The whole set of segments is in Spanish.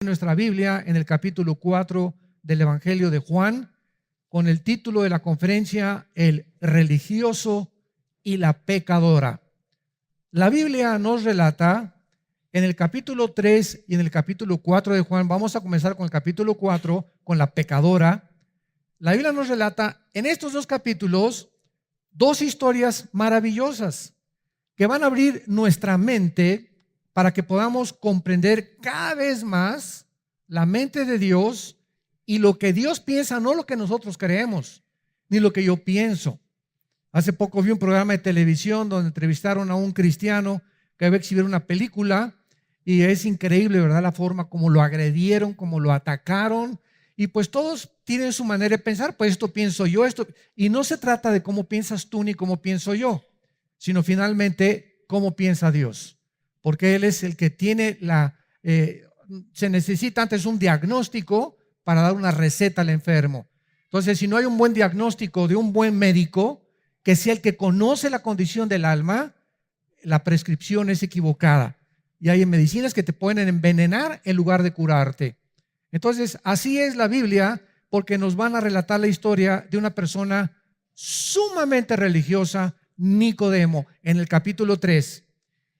Nuestra Biblia en el capítulo 4 del Evangelio de Juan, con el título de la conferencia, El religioso y la pecadora. La Biblia nos relata en el capítulo 3 y en el capítulo 4 de Juan. Vamos a comenzar con el capítulo 4, con la pecadora. La Biblia nos relata en estos dos capítulos dos historias maravillosas que van a abrir nuestra mente para que podamos comprender cada vez más la mente de Dios y lo que Dios piensa, no lo que nosotros creemos, ni lo que yo pienso. Hace poco vi un programa de televisión donde entrevistaron a un cristiano que iba a exhibir una película y es increíble, ¿verdad? La forma como lo agredieron, como lo atacaron, y pues todos tienen su manera de pensar. Pues esto pienso yo, esto, y no se trata de cómo piensas tú ni cómo pienso yo, sino finalmente cómo piensa Dios, porque Él es el que tiene se necesita antes un diagnóstico para dar una receta al enfermo. Entonces, si no hay un buen diagnóstico de un buen médico, que sea el que conoce la condición del alma, la prescripción es equivocada. Y hay medicinas que te pueden envenenar en lugar de curarte. Entonces, así es la Biblia, porque nos van a relatar la historia de una persona sumamente religiosa, Nicodemo, en el capítulo 3.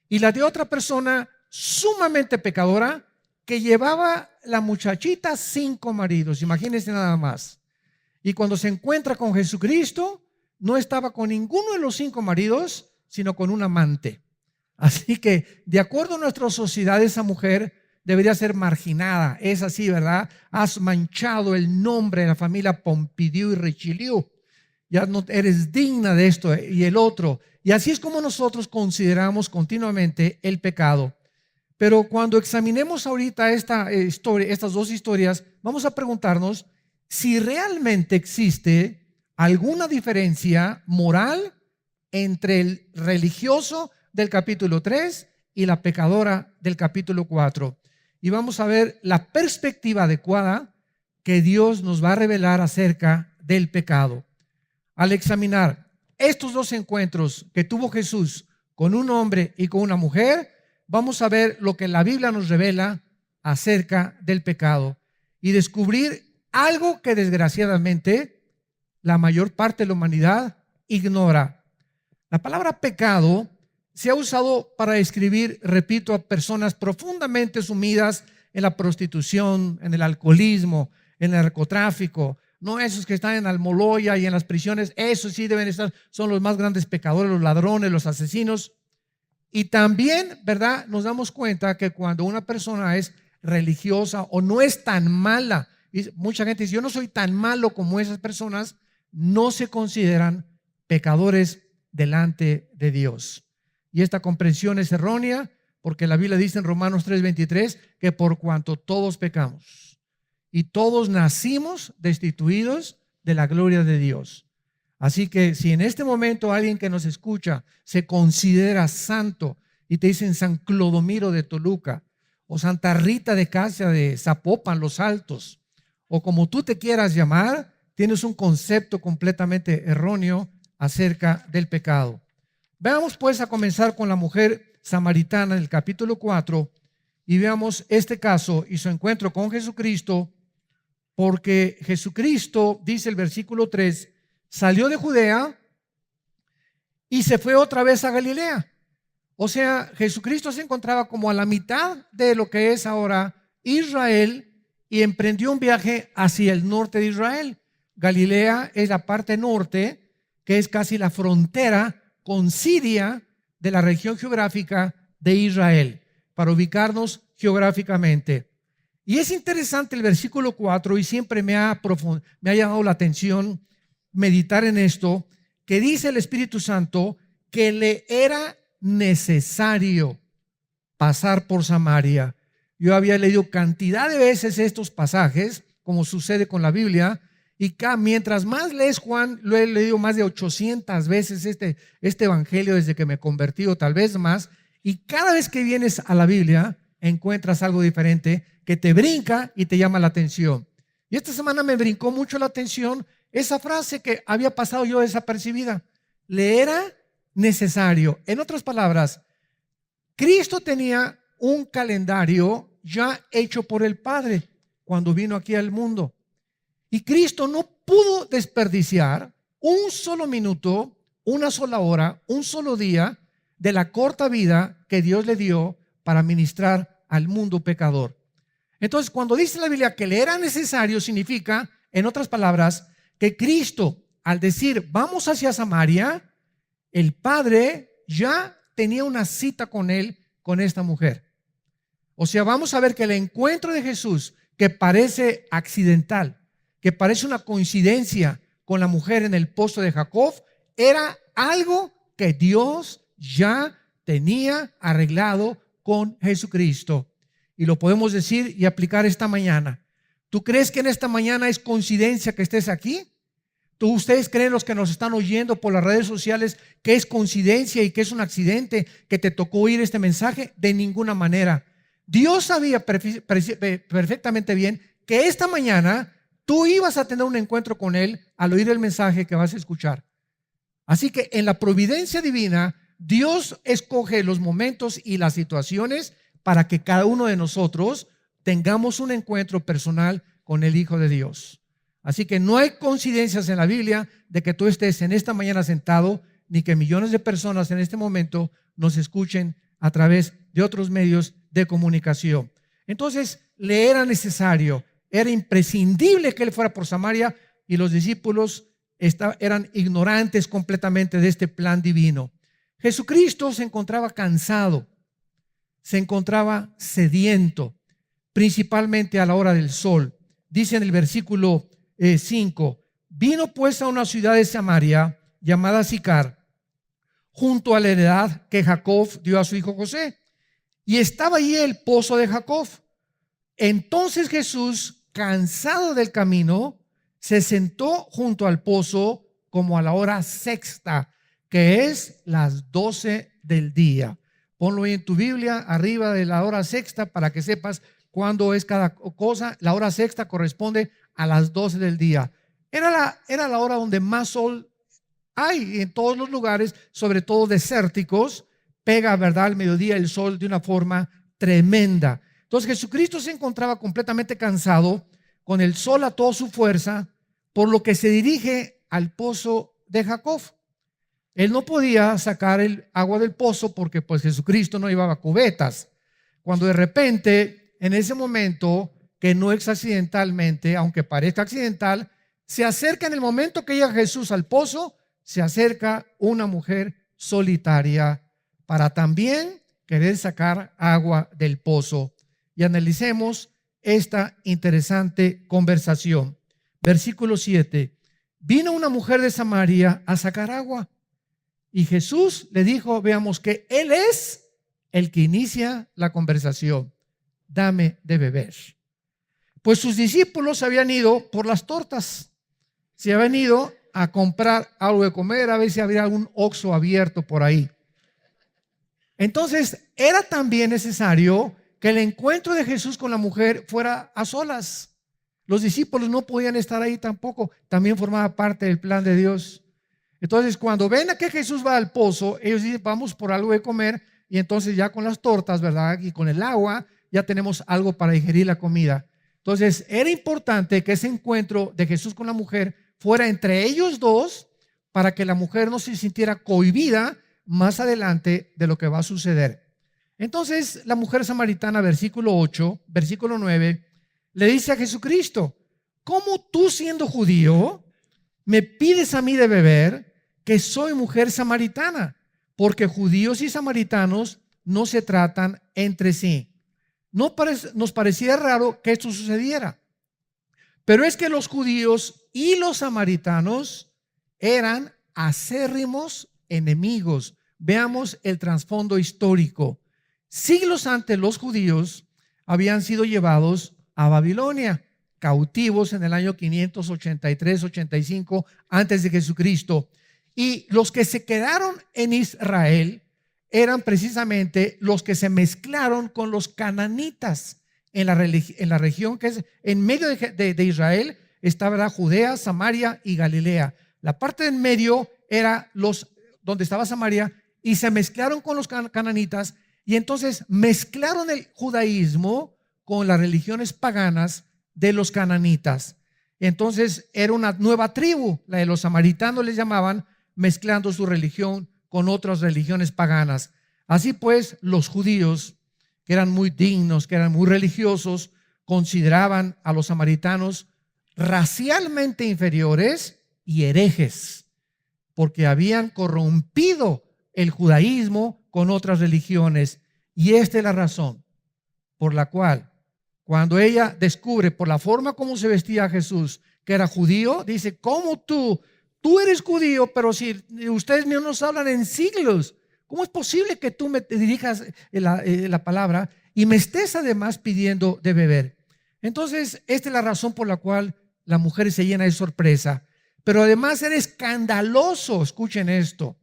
Y la de otra persona sumamente pecadora, que llevaba la muchachita 5 maridos, imagínense nada más. Y cuando se encuentra con Jesucristo, no estaba con ninguno de los 5 maridos, sino con un amante. Así que, de acuerdo a nuestra sociedad, esa mujer debería ser marginada. Es así, ¿verdad? Has manchado el nombre de la familia Pompidou y Richelieu. Ya no eres digna de esto y el otro. Y así es como nosotros consideramos continuamente el pecado. Pero cuando examinemos ahorita estas dos historias, vamos a preguntarnos si realmente existe alguna diferencia moral entre el religioso del capítulo 3 y la pecadora del capítulo 4. Y vamos a ver la perspectiva adecuada que Dios nos va a revelar acerca del pecado. Al examinar estos dos encuentros que tuvo Jesús con un hombre y con una mujer, vamos a ver lo que la Biblia nos revela acerca del pecado y descubrir algo que desgraciadamente la mayor parte de la humanidad ignora. La palabra pecado se ha usado para describir, repito, a personas profundamente sumidas en la prostitución, en el alcoholismo, en el narcotráfico. No esos que están en Almoloya y en las prisiones, esos sí deben estar, son los más grandes pecadores, los ladrones, los asesinos. Y también, ¿verdad? Nos damos cuenta que cuando una persona es religiosa o no es tan mala, y mucha gente dice, yo no soy tan malo como esas personas, no se consideran pecadores delante de Dios. Y esta comprensión es errónea, porque la Biblia dice en Romanos 3:23 que por cuanto todos pecamos y todos nacimos destituidos de la gloria de Dios. Así que si en este momento alguien que nos escucha se considera santo y te dicen San Clodomiro de Toluca o Santa Rita de Casia de Zapopan, Los Altos, o como tú te quieras llamar, tienes un concepto completamente erróneo acerca del pecado. Veamos pues a comenzar con la mujer samaritana en el capítulo 4 y veamos este caso y su encuentro con Jesucristo, porque Jesucristo, dice el versículo 3, salió de Judea y se fue otra vez a Galilea. O sea, Jesucristo se encontraba como a la mitad de lo que es ahora Israel y emprendió un viaje hacia el norte de Israel. Galilea es la parte norte, que es casi la frontera con Siria de la región geográfica de Israel, para ubicarnos geográficamente. Y es interesante el versículo 4 y siempre me ha llamado la atención meditar en esto, que dice el Espíritu Santo que le era necesario pasar por Samaria. Yo había leído cantidad de veces estos pasajes, como sucede con la Biblia, y mientras más lees Juan, lo he leído más de 800 veces este evangelio desde que me convertí, o tal vez más, y cada vez que vienes a la Biblia encuentras algo diferente que te brinca y te llama la atención. Y esta semana me brincó mucho la atención esa frase que había pasado yo desapercibida. Le era necesario. En otras palabras, Cristo tenía un calendario ya hecho por el Padre cuando vino aquí al mundo. Y Cristo no pudo desperdiciar un solo minuto, una sola hora, un solo día de la corta vida que Dios le dio para ministrar al mundo pecador. Entonces, cuando dice la Biblia que le era necesario, significa, en otras palabras, que Cristo, al decir vamos hacia Samaria, el Padre ya tenía una cita con él, con esta mujer. O sea, vamos a ver que el encuentro de Jesús, que parece accidental, que parece una coincidencia con la mujer en el pozo de Jacob, era algo que Dios ya tenía arreglado con Jesucristo. Y lo podemos decir y aplicar esta mañana. ¿Tú crees que en esta mañana es coincidencia que estés aquí? ¿Ustedes creen, los que nos están oyendo por las redes sociales, que es coincidencia y que es un accidente que te tocó oír este mensaje? De ninguna manera. Dios sabía perfectamente bien que esta mañana tú ibas a tener un encuentro con Él al oír el mensaje que vas a escuchar. Así que en la providencia divina, Dios escoge los momentos y las situaciones para que cada uno de nosotros tengamos un encuentro personal con el Hijo de Dios. Así que no hay coincidencias en la Biblia de que tú estés en esta mañana sentado, ni que millones de personas en este momento nos escuchen a través de otros medios de comunicación. Entonces, le era necesario, era imprescindible que él fuera por Samaria, y los discípulos eran ignorantes completamente de este plan divino. Jesucristo se encontraba cansado, se encontraba sediento, principalmente a la hora del sol. Dice en el versículo 5, vino pues a una ciudad de Samaria llamada Sicar, junto a la heredad que Jacob dio a su hijo José, y estaba allí el pozo de Jacob. Entonces Jesús, cansado del camino, se sentó junto al pozo como a la hora sexta, que es las 12 del día. Ponlo ahí en tu Biblia, arriba de la hora sexta, para que sepas cuándo es cada cosa. La hora sexta corresponde a las 12 del día. Era la hora donde más sol hay en todos los lugares, sobre todo desérticos. Pega, ¿verdad?, al mediodía el sol de una forma tremenda. Entonces Jesucristo se encontraba completamente cansado, con el sol a toda su fuerza, por lo que se dirige al pozo de Jacob. Él no podía sacar el agua del pozo porque pues Jesucristo no llevaba cubetas. Cuando de repente, en ese momento, que no es accidentalmente, aunque parezca accidental, se acerca, en el momento que llega Jesús al pozo, se acerca una mujer solitaria para también querer sacar agua del pozo. Y analicemos esta interesante conversación. Versículo 7. Vino una mujer de Samaria a sacar agua, y Jesús le dijo, veamos, que Él es el que inicia la conversación. Dame de beber. Pues sus discípulos habían ido por las tortas. Se habían ido a comprar algo de comer, a ver si había algún Oxxo abierto por ahí. Entonces, era también necesario que el encuentro de Jesús con la mujer fuera a solas. Los discípulos no podían estar ahí tampoco. También formaba parte del plan de Dios. Entonces, cuando ven a que Jesús va al pozo, ellos dicen, vamos por algo de comer, y entonces ya con las tortas, ¿verdad?, y con el agua, ya tenemos algo para digerir la comida. Entonces, era importante que ese encuentro de Jesús con la mujer fuera entre ellos dos, para que la mujer no se sintiera cohibida más adelante de lo que va a suceder. Entonces, la mujer samaritana, versículo 8, versículo 9, le dice a Jesucristo, ¿cómo tú, siendo judío, me pides a mí de beber, que soy mujer samaritana? Porque judíos y samaritanos no se tratan entre sí. Nos parecía raro que esto sucediera, pero es que los judíos y los samaritanos eran acérrimos enemigos. Veamos el trasfondo histórico. Siglos antes, los judíos habían sido llevados a Babilonia, cautivos en el año 583-85 antes de Jesucristo. Y los que se quedaron en Israel eran precisamente los que se mezclaron con los cananitas en la región que es en medio de Israel. Estaba Judea, Samaria y Galilea. La parte en medio era donde estaba Samaria, y se mezclaron con los cananitas, y entonces mezclaron el judaísmo con las religiones paganas de los cananitas. Entonces era una nueva tribu, la de los samaritanos les llamaban, mezclando su religión con otras religiones paganas. Así pues, los judíos, que eran muy dignos, que eran muy religiosos, consideraban a los samaritanos racialmente inferiores y herejes, porque habían corrompido el judaísmo con otras religiones. Y esta es la razón por la cual, cuando ella descubre por la forma como se vestía Jesús, que era judío, dice: ¿cómo tú eres judío, pero si ustedes no nos hablan en siglos? ¿Cómo es posible que tú me dirijas la palabra y me estés además pidiendo de beber? Entonces, esta es la razón por la cual la mujer se llena de sorpresa. Pero además era escandaloso, escuchen esto,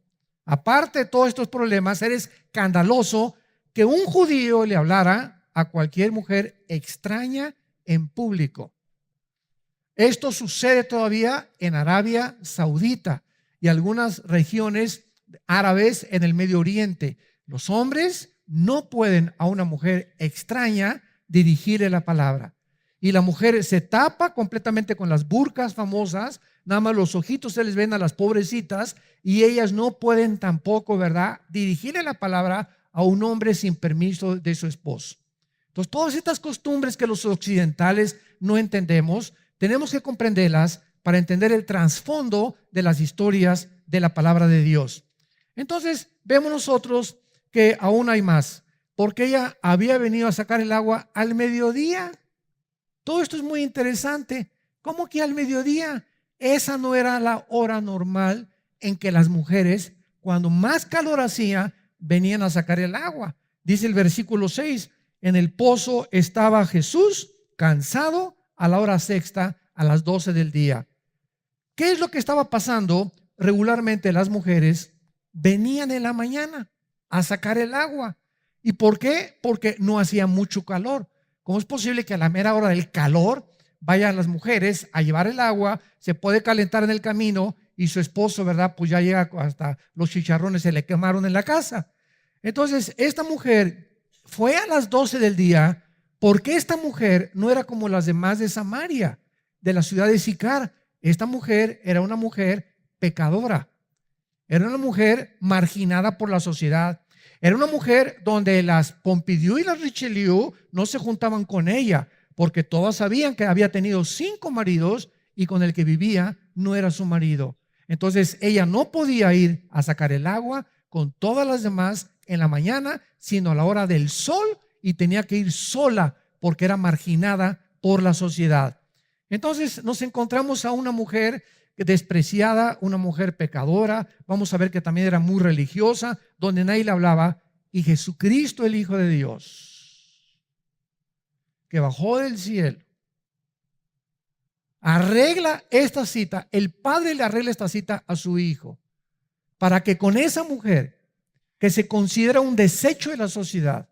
aparte de todos estos problemas, era escandaloso que un judío le hablara a cualquier mujer extraña en público. Esto sucede todavía en Arabia Saudita y algunas regiones árabes en el Medio Oriente. Los hombres no pueden a una mujer extraña dirigirle la palabra. Y la mujer se tapa completamente con las burkas famosas, nada más los ojitos se les ven a las pobrecitas, y ellas no pueden tampoco, ¿verdad?, dirigirle la palabra a un hombre sin permiso de su esposo. Entonces, todas estas costumbres que los occidentales no entendemos, tenemos que comprenderlas para entender el trasfondo de las historias de la palabra de Dios. Entonces, vemos nosotros que aún hay más, porque ella había venido a sacar el agua al mediodía. Todo esto es muy interesante. ¿Cómo que al mediodía? Esa no era la hora normal en que las mujeres, cuando más calor hacía, venían a sacar el agua. Dice el versículo 6, en el pozo estaba Jesús cansado a la hora sexta, a las 12 del día. ¿Qué es lo que estaba pasando? Regularmente las mujeres venían en la mañana a sacar el agua. ¿Y por qué? Porque no hacía mucho calor. ¿Cómo es posible que a la mera hora del calor vayan las mujeres a llevar el agua? Se puede calentar en el camino y su esposo, ¿verdad?, pues ya llega, hasta los chicharrones se le quemaron en la casa. Entonces, esta mujer fue a las 12 del día porque esta mujer no era como las demás de Samaria, de la ciudad de Sicar. Esta mujer era una mujer pecadora. Era una mujer marginada por la sociedad. Era una mujer donde las Pompidou y las Richelieu no se juntaban con ella, porque todas sabían que había tenido 5 maridos y con el que vivía no era su marido. Entonces ella no podía ir a sacar el agua con todas las demás en la mañana, sino a la hora del sol, y tenía que ir sola porque era marginada por la sociedad. Entonces nos encontramos a una mujer despreciada, una mujer pecadora. Vamos a ver que también era muy religiosa, donde nadie le hablaba. Y Jesucristo, el Hijo de Dios, que bajó del cielo, arregla esta cita. El Padre le arregla esta cita a su Hijo para que con esa mujer que se considera un desecho de la sociedad,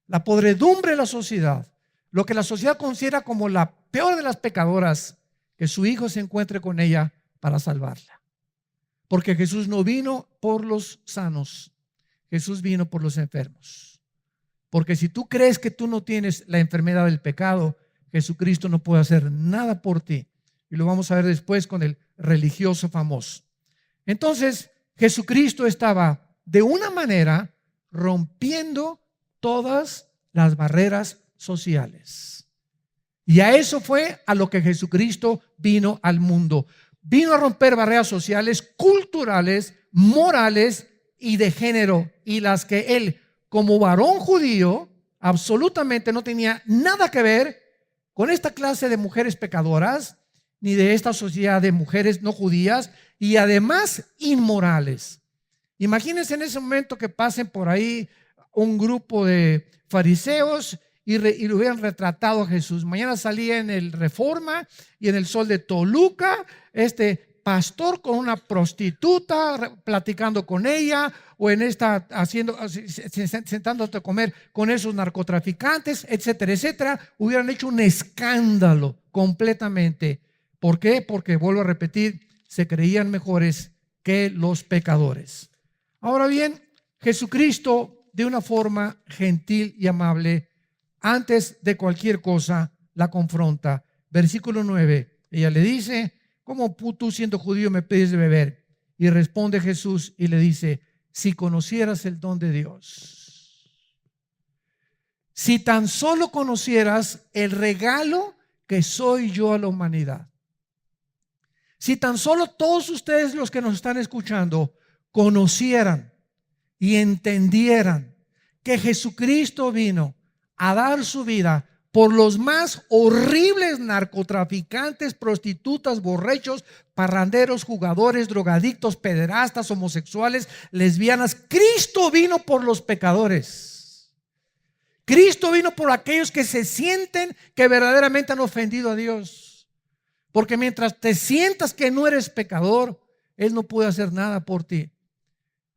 la podredumbre de la sociedad, lo que la sociedad considera como la peor de las pecadoras, que su Hijo se encuentre con ella para salvarla. Porque Jesús no vino por los sanos, Jesús vino por los enfermos. Porque si tú crees que tú no tienes la enfermedad del pecado, Jesucristo no puede hacer nada por ti. Y lo vamos a ver después con el religioso famoso. Entonces, Jesucristo estaba de una manera rompiendo todas las barreras sociales. Y a eso fue a lo que Jesucristo vino al mundo. Vino a romper barreras sociales, culturales, morales y de género, y las que él, como varón judío, absolutamente no tenía nada que ver con esta clase de mujeres pecadoras, ni de esta sociedad de mujeres no judías, y además inmorales. Imagínense en ese momento que pasen por ahí un grupo de fariseos y lo hubieran retratado a Jesús. Mañana salía en el Reforma y en el Sol de Toluca este pastor con una prostituta platicando con ella, o en esta sentándote a comer con esos narcotraficantes, etcétera, etcétera. Hubieran hecho un escándalo completamente. ¿Por qué? Porque, vuelvo a repetir, se creían mejores que los pecadores. Ahora bien, Jesucristo, de una forma gentil y amable, antes de cualquier cosa la confronta. Versículo 9, ella le dice: ¿cómo tú siendo judío me pides de beber? Y responde Jesús y le dice: si conocieras el don de Dios, si tan solo conocieras el regalo que soy yo a la humanidad, si tan solo todos ustedes los que nos están escuchando conocieran y entendieran que Jesucristo vino a dar su vida por los más horribles narcotraficantes, prostitutas, borrachos, parranderos, jugadores, drogadictos, pederastas, homosexuales, lesbianas. Cristo vino por los pecadores. Cristo vino por aquellos que se sienten que verdaderamente han ofendido a Dios. Porque mientras te sientas que no eres pecador, Él no puede hacer nada por ti.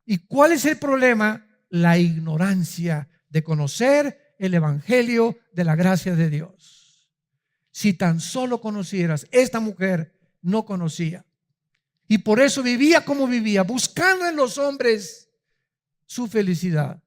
¿Y cuál es el problema? La ignorancia de conocer el evangelio de la gracia de Dios. Si tan solo conocieras, esta mujer no conocía. Y por eso vivía como vivía, buscando en los hombres su felicidad,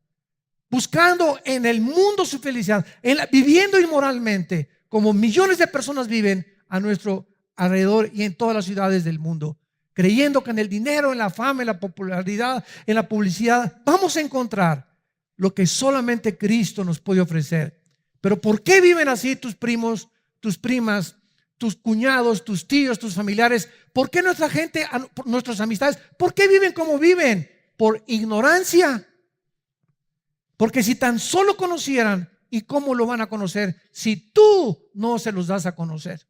buscando en el mundo su felicidad, viviendo inmoralmente, como millones de personas viven a nuestro alrededor y en todas las ciudades del mundo, creyendo que en el dinero, en la fama, en la popularidad, en la publicidad, vamos a encontrar lo que solamente Cristo nos puede ofrecer. Pero ¿por qué viven así tus primos, tus primas, tus cuñados, tus tíos, tus familiares? ¿Por qué nuestra gente, nuestras amistades, por qué viven como viven? Por ignorancia. Porque si tan solo conocieran, ¿y cómo lo van a conocer si tú no se los das a conocer?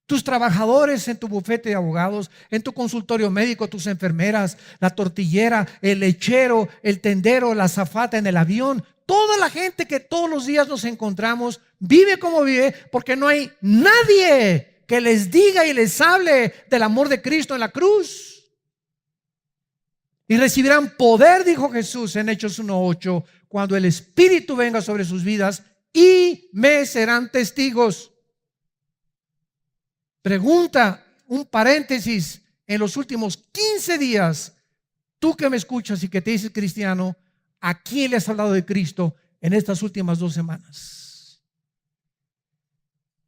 Tus trabajadores en tu bufete de abogados, en tu consultorio médico, tus enfermeras, la tortillera, el lechero, el tendero, la azafata en el avión, toda la gente que todos los días nos encontramos vive como vive porque no hay nadie que les diga y les hable del amor de Cristo en la cruz. Y recibirán poder, dijo Jesús en Hechos 1:8, cuando el Espíritu venga sobre sus vidas, y me serán testigos. Pregunta, un paréntesis: en los últimos 15 días, tú que me escuchas y que te dices cristiano, ¿a quién le has hablado de Cristo en estas últimas 2 semanas?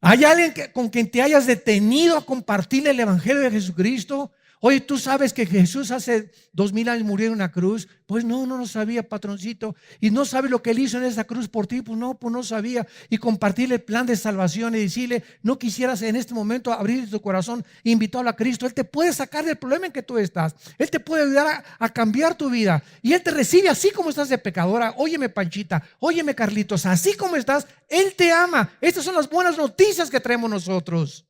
¿Hay alguien con quien te hayas detenido a compartirle el evangelio de Jesucristo? Oye, ¿tú sabes que Jesús hace 2000 años murió en una cruz? Pues no lo sabía, patroncito. ¿Y no sabes lo que Él hizo en esa cruz por ti? Pues no sabía. Y compartirle el plan de salvación y decirle: no quisieras en este momento abrir tu corazón e invitarlo a Cristo. Él te puede sacar del problema en que tú estás. Él te puede ayudar a cambiar tu vida. Y Él te recibe así como estás de pecadora. Óyeme, Panchita, óyeme, Carlitos, así como estás, Él te ama. Estas son las buenas noticias que traemos nosotros.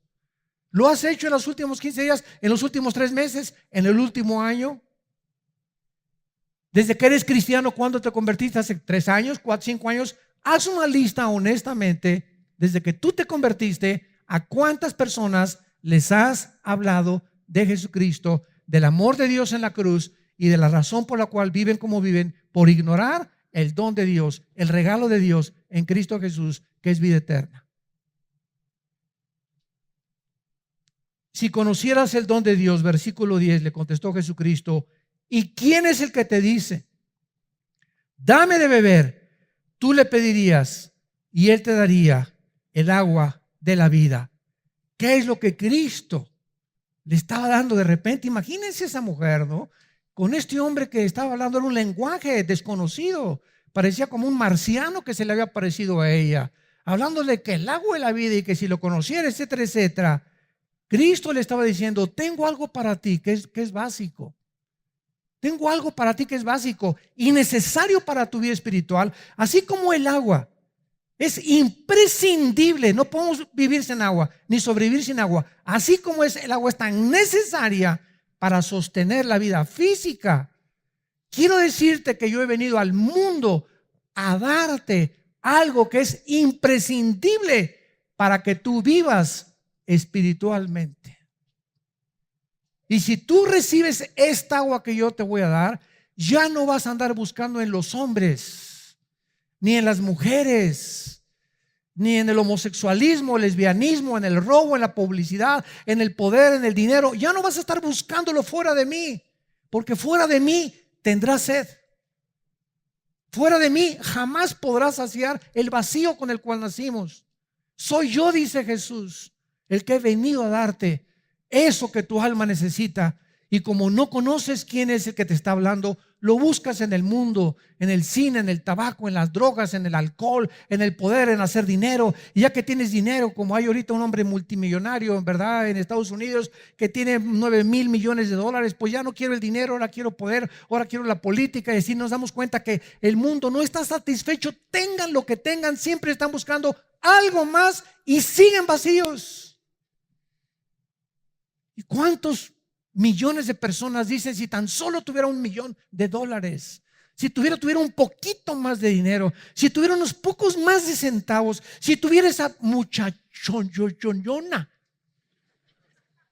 ¿Lo has hecho en los últimos 15 días, en los últimos 3 meses, en el último año? Desde que eres cristiano, ¿cuándo te convertiste? ¿Hace 3 años, 4, 5 años? Haz una lista honestamente, desde que tú te convertiste, ¿a cuántas personas les has hablado de Jesucristo, del amor de Dios en la cruz y de la razón por la cual viven como viven, por ignorar el don de Dios, el regalo de Dios en Cristo Jesús, que es vida eterna? Si conocieras el don de Dios, versículo 10, le contestó Jesucristo: ¿y quién es el que te dice, dame de beber? Tú le pedirías y Él te daría el agua de la vida. ¿Qué es lo que Cristo le estaba dando de repente? Imagínense esa mujer, ¿no? Con este hombre que estaba hablando en un lenguaje desconocido. Parecía como un marciano que se le había parecido a ella, hablándole que el agua de la vida y que si lo conociera, etcétera, etcétera. Cristo le estaba diciendo: tengo algo para ti que es básico. Tengo algo para ti que es básico y necesario para tu vida espiritual. Así como el agua es imprescindible, no podemos vivir sin agua ni sobrevivir sin agua. Así como el agua es tan necesaria para sostener la vida física. Quiero decirte que yo he venido al mundo a darte algo que es imprescindible para que tú vivas espiritualmente. Y si tú recibes esta agua que yo te voy a dar, ya no vas a andar buscando en los hombres, ni en las mujeres, ni en el homosexualismo, el lesbianismo, en el robo, en la publicidad, en el poder, en el dinero. Ya no vas a estar buscándolo fuera de mí, porque fuera de mí tendrás sed. Fuera de mí jamás podrás saciar el vacío con el cual nacimos. Soy yo, dice Jesús, el que he venido a darte eso que tu alma necesita. Y como no conoces quién es el que te está hablando, lo buscas en el mundo, en el cine, en el tabaco, en las drogas, en el alcohol, en el poder, en hacer dinero. Y ya que tienes dinero, como hay ahorita un hombre multimillonario, en verdad, en Estados Unidos, que tiene 9,000 millones de dólares, pues ya no quiero el dinero, ahora quiero poder, ahora quiero la política. Y así nos damos cuenta que el mundo no está satisfecho. Tengan lo que tengan, siempre están buscando algo más y siguen vacíos. ¿Y cuántos millones de personas dicen, si tan solo tuviera $1,000,000, si tuviera un poquito más de dinero, si tuviera unos pocos más de centavos, si tuviera esa muchachona,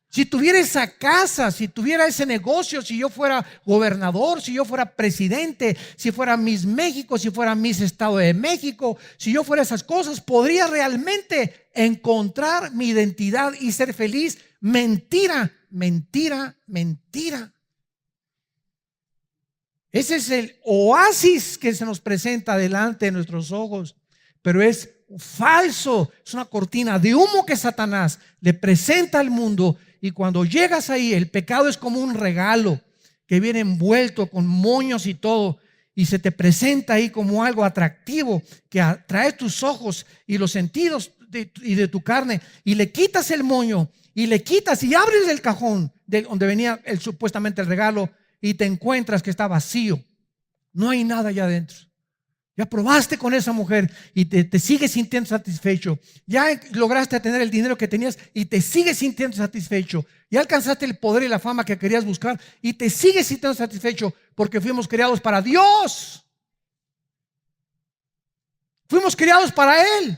si tuviera esa casa, si tuviera ese negocio, si yo fuera gobernador, si yo fuera presidente, si fuera Miss México, si fuera Miss Estado de México, si yo fuera esas cosas, podría realmente encontrar mi identidad y ser feliz. Mentira, mentira, mentira. Ese es el oasis que se nos presenta delante de nuestros ojos, pero es falso, es una cortina de humo que Satanás le presenta al mundo. Y cuando llegas ahí, el pecado es como un regalo que viene envuelto con moños y todo, y se te presenta ahí como algo atractivo que atrae tus ojos y los sentidos y de tu carne, y le quitas el moño y le quitas y abres el cajón de donde venía supuestamente el regalo, y te encuentras que está vacío, no hay nada allá adentro. Ya probaste con esa mujer y te sigues sintiendo satisfecho. Ya lograste tener el dinero que tenías y te sigues sintiendo satisfecho. Ya alcanzaste el poder y la fama que querías buscar y te sigues sintiendo satisfecho, porque fuimos creados para Dios. Fuimos creados para Él.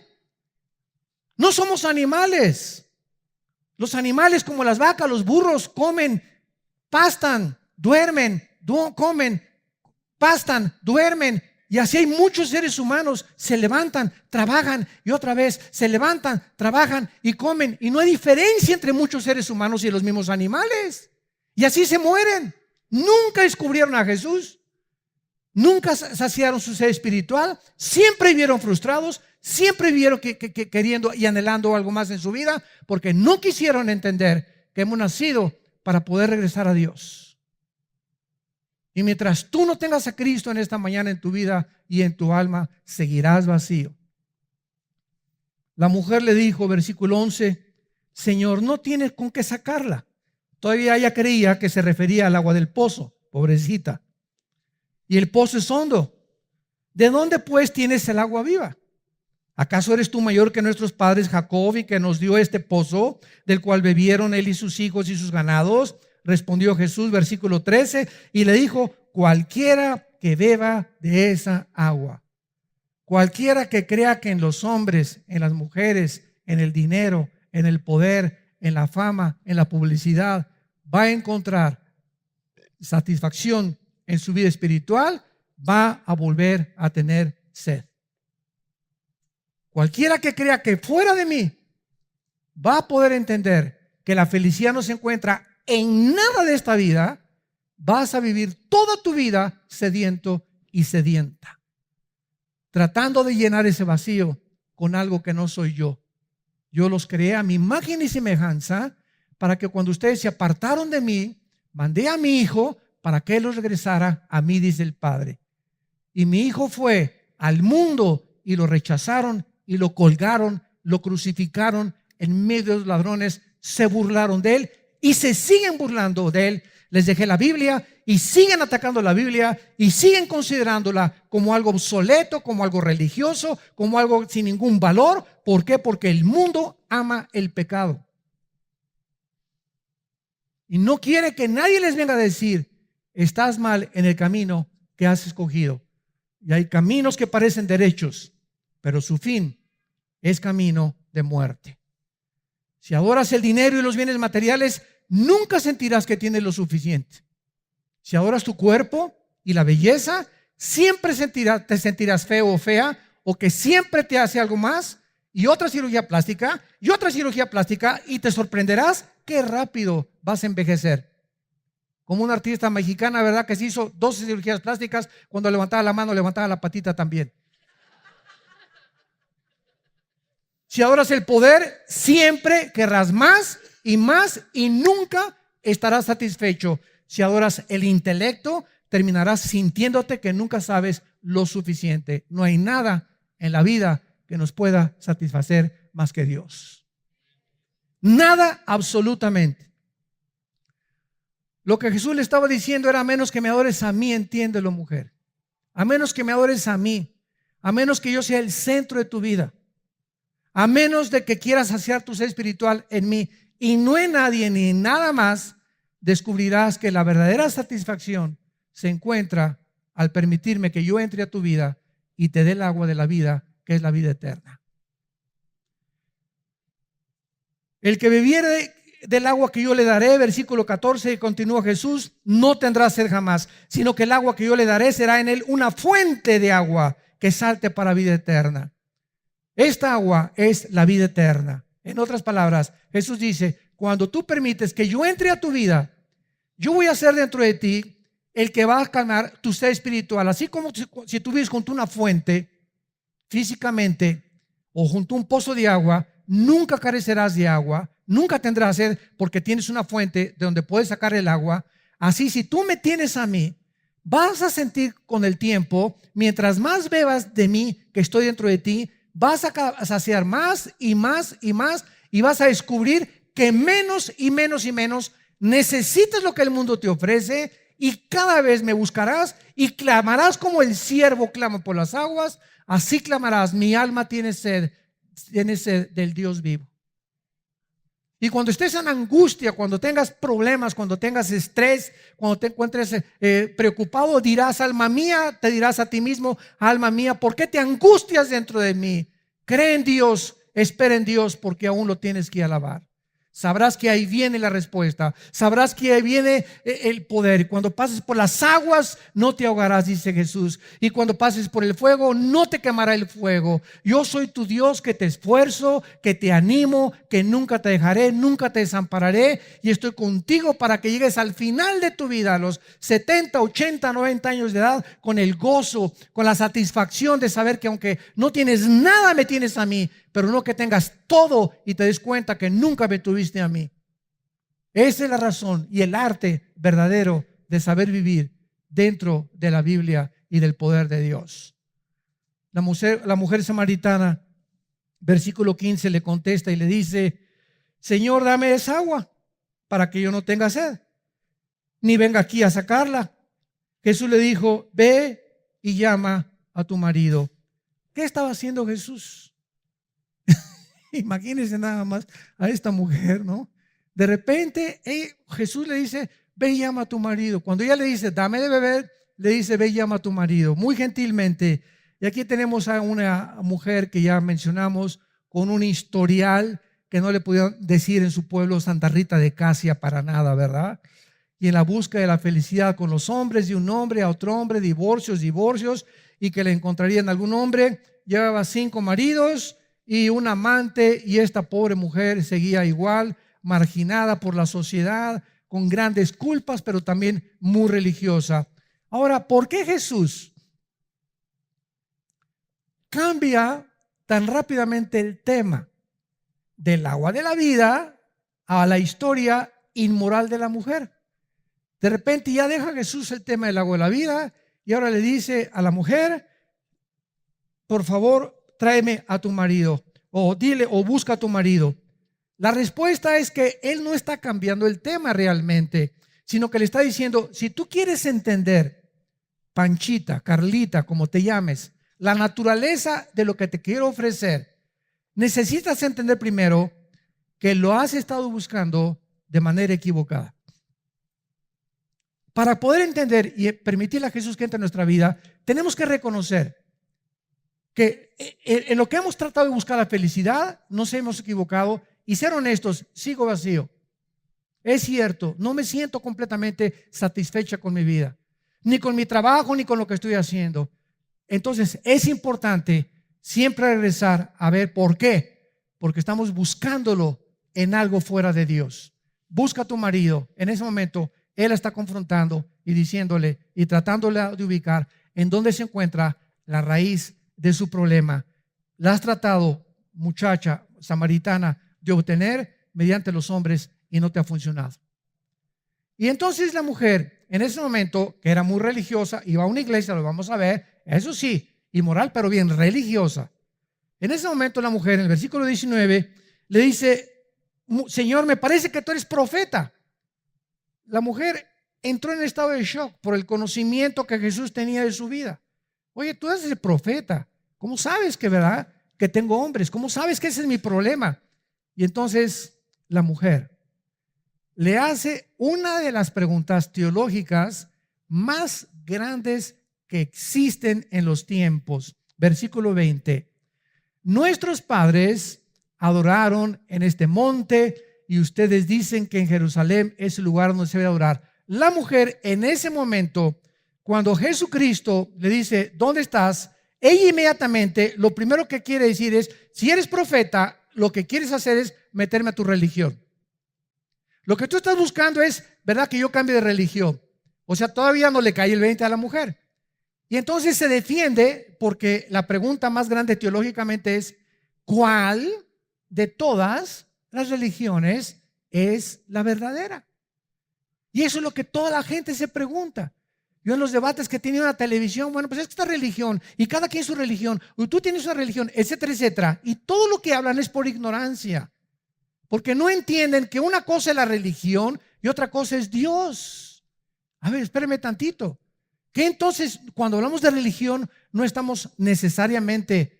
No somos animales. Los animales, como las vacas, los burros, comen, pastan, duermen, comen, pastan, duermen. Y así hay muchos seres humanos, se levantan, trabajan y otra vez se levantan, trabajan y comen. Y no hay diferencia entre muchos seres humanos y los mismos animales. Y así se mueren. Nunca descubrieron a Jesús. Nunca saciaron su ser espiritual. Siempre vivieron frustrados. Siempre vivieron queriendo y anhelando algo más en su vida, porque no quisieron entender que hemos nacido para poder regresar a Dios. Y mientras tú no tengas a Cristo en esta mañana en tu vida y en tu alma, seguirás vacío. La mujer le dijo, versículo 11, Señor, no tienes con qué sacarla. Todavía ella creía que se refería al agua del pozo, pobrecita. Y el pozo es hondo. ¿De dónde pues tienes el agua viva? ¿Acaso eres tú mayor que nuestros padres Jacob, y que nos dio este pozo, del cual bebieron él y sus hijos y sus ganados? Respondió Jesús, versículo 13, y le dijo, cualquiera que beba de esa agua, cualquiera que crea que en los hombres, en las mujeres, en el dinero, en el poder, en la fama, en la publicidad, va a encontrar satisfacción en su vida espiritual, va a volver a tener sed. Cualquiera que crea que fuera de mí va a poder entender que la felicidad no se encuentra en nada de esta vida. Vas a vivir toda tu vida sediento y sedienta, tratando de llenar ese vacío con algo que no soy yo. Yo los creé a mi imagen y semejanza, para que cuando ustedes se apartaron de mí, mandé a mi hijo para que él los regresara a mí, dice el Padre. Y mi hijo fue al mundo y lo rechazaron y lo colgaron, lo crucificaron en medio de los ladrones, se burlaron de él y se siguen burlando de él. Les dejé la Biblia y siguen atacando la Biblia y siguen considerándola como algo obsoleto, como algo religioso, como algo sin ningún valor. ¿Por qué? Porque el mundo ama el pecado y no quiere que nadie les venga a decir, estás mal en el camino que has escogido. Y hay caminos que parecen derechos, pero su fin es camino de muerte. Si adoras el dinero y los bienes materiales, nunca sentirás que tienes lo suficiente. Si adoras tu cuerpo y la belleza, siempre te sentirás feo o fea, o que siempre te hace algo más, y otra cirugía plástica, y te sorprenderás qué rápido vas a envejecer. Como una artista mexicana, ¿verdad? Que se hizo 12 cirugías plásticas, cuando levantaba la mano, levantaba la patita también. Si adoras el poder, siempre querrás más y nunca estarás satisfecho. Si adoras el intelecto, terminarás sintiéndote que nunca sabes lo suficiente. No hay nada en la vida que nos pueda satisfacer más que Dios. Nada, absolutamente. Lo que Jesús le estaba diciendo era: a menos que me adores a mí, entiéndelo, mujer. A menos que me adores a mí, a menos que yo sea el centro de tu vida, a menos de que quieras saciar tu ser espiritual en mí y no en nadie ni en nada más, descubrirás que la verdadera satisfacción se encuentra al permitirme que yo entre a tu vida y te dé el agua de la vida, que es la vida eterna. El que bebiere del agua que yo le daré, versículo 14, continúa Jesús, no tendrá sed jamás, sino que el agua que yo le daré será en él una fuente de agua que salte para vida eterna. Esta agua es la vida eterna. En otras palabras, Jesús dice: cuando tú permites que yo entre a tu vida, yo voy a ser dentro de ti el que va a calmar tu ser espiritual. Así como si tú vives junto a una fuente físicamente o junto a un pozo de agua, nunca carecerás de agua, nunca tendrás sed porque tienes una fuente de donde puedes sacar el agua. Así, si tú me tienes a mí, vas a sentir con el tiempo, mientras más bebas de mí que estoy dentro de ti, vas a saciar más y más y más, y vas a descubrir que menos y menos y menos necesitas lo que el mundo te ofrece, y cada vez me buscarás y clamarás como el siervo clama por las aguas. Así clamarás: mi alma tiene sed del Dios vivo. Y cuando estés en angustia, cuando tengas problemas, cuando tengas estrés, cuando te encuentres preocupado, dirás: alma mía, te dirás a ti mismo: alma mía, ¿por qué te angustias dentro de mí? Cree en Dios, espera en Dios, porque aún lo tienes que alabar. Sabrás que ahí viene la respuesta, sabrás que ahí viene el poder. Cuando pases por las aguas no te ahogarás, dice Jesús, y cuando pases por el fuego no te quemará el fuego. Yo soy tu Dios, que te esfuerzo, que te animo, que nunca te dejaré, nunca te desampararé, y estoy contigo para que llegues al final de tu vida, a los 70, 80, 90 años de edad, con el gozo, con la satisfacción de saber que aunque no tienes nada, me tienes a mí, pero no que tengas todo y te des cuenta que nunca me tuviste a mí. Esa es la razón y el arte verdadero de saber vivir dentro de la Biblia y del poder de Dios. La mujer samaritana, versículo 15, le contesta y le dice: Señor, dame esa agua para que yo no tenga sed, ni venga aquí a sacarla. Jesús le dijo: ve y llama a tu marido. ¿Qué estaba haciendo Jesús? Imagínense nada más a esta mujer, ¿no? De repente Jesús le dice: ve y llama a tu marido. Cuando ella le dice: dame de beber, le dice: ve y llama a tu marido, muy gentilmente. Y aquí tenemos a una mujer que ya mencionamos, con un historial que no le pudieron decir en su pueblo Santa Rita de Casia para nada, ¿verdad? Y en la búsqueda de la felicidad con los hombres, de un hombre a otro hombre, divorcios, y que le encontraría en algún hombre. Llevaba 5 maridos y un amante, y esta pobre mujer seguía igual, marginada por la sociedad, con grandes culpas, pero también muy religiosa. Ahora, ¿por qué Jesús cambia tan rápidamente el tema del agua de la vida a la historia inmoral de la mujer? De repente ya deja Jesús el tema del agua de la vida y ahora le dice a la mujer: por favor, tráeme a tu marido, o dile, o busca a tu marido. La respuesta es que él no está cambiando el tema realmente, sino que le está diciendo: si tú quieres entender, Panchita, Carlita, como te llames, la naturaleza de lo que te quiero ofrecer, necesitas entender primero que lo has estado buscando de manera equivocada. Para poder entender y permitirle a Jesús que entre en nuestra vida, tenemos que reconocer que en lo que hemos tratado de buscar la felicidad nos hemos equivocado, y ser honestos, sigo vacío. Es cierto, no me siento completamente satisfecha con mi vida, ni con mi trabajo, ni con lo que estoy haciendo. Entonces es importante siempre regresar a ver por qué, porque estamos buscándolo en algo fuera de Dios. Busca a tu marido. En ese momento Él la está confrontando y diciéndole y tratándola de ubicar en dónde se encuentra la raíz de su problema. La has tratado, muchacha samaritana, de obtener mediante los hombres y no te ha funcionado. Y entonces la mujer, en ese momento, que era muy religiosa, iba a una iglesia, lo vamos a ver, eso sí, inmoral, pero bien religiosa. En ese momento la mujer, en el versículo 19, le dice: Señor, me parece que tú eres profeta. La mujer entró en estado de shock por el conocimiento que Jesús tenía de su vida. Oye, tú eres el profeta. ¿Cómo sabes que, verdad, que tengo hombres? ¿Cómo sabes que ese es mi problema? Y entonces la mujer le hace una de las preguntas teológicas más grandes que existen en los tiempos. Versículo 20. Nuestros padres adoraron en este monte y ustedes dicen que en Jerusalén es el lugar donde se debe adorar. La mujer en ese momento, cuando Jesucristo le dice: ¿dónde estás?, ella inmediatamente lo primero que quiere decir es: si eres profeta, lo que quieres hacer es meterme a tu religión. Lo que tú estás buscando es, ¿verdad?, que yo cambie de religión. O sea, todavía no le cae el 20 a la mujer. Y entonces se defiende porque la pregunta más grande teológicamente es: ¿cuál de todas las religiones es la verdadera? Y eso es lo que toda la gente se pregunta. Yo en los debates que tenía en la televisión, bueno, pues es que esta religión, y cada quien su religión, y tú tienes una religión, etcétera, etcétera. Y todo lo que hablan es por ignorancia, porque no entienden que una cosa es la religión y otra cosa es Dios. A ver, espérame tantito. Que entonces, cuando hablamos de religión, no estamos necesariamente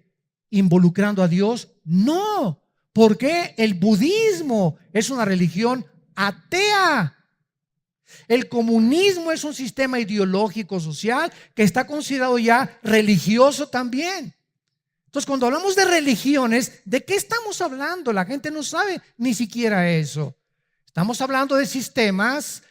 involucrando a Dios. No, porque el budismo es una religión atea. El comunismo es un sistema ideológico social que está considerado ya religioso también. Entonces, cuando hablamos de religiones, ¿de qué estamos hablando? La gente no sabe ni siquiera eso. Estamos hablando de sistemas,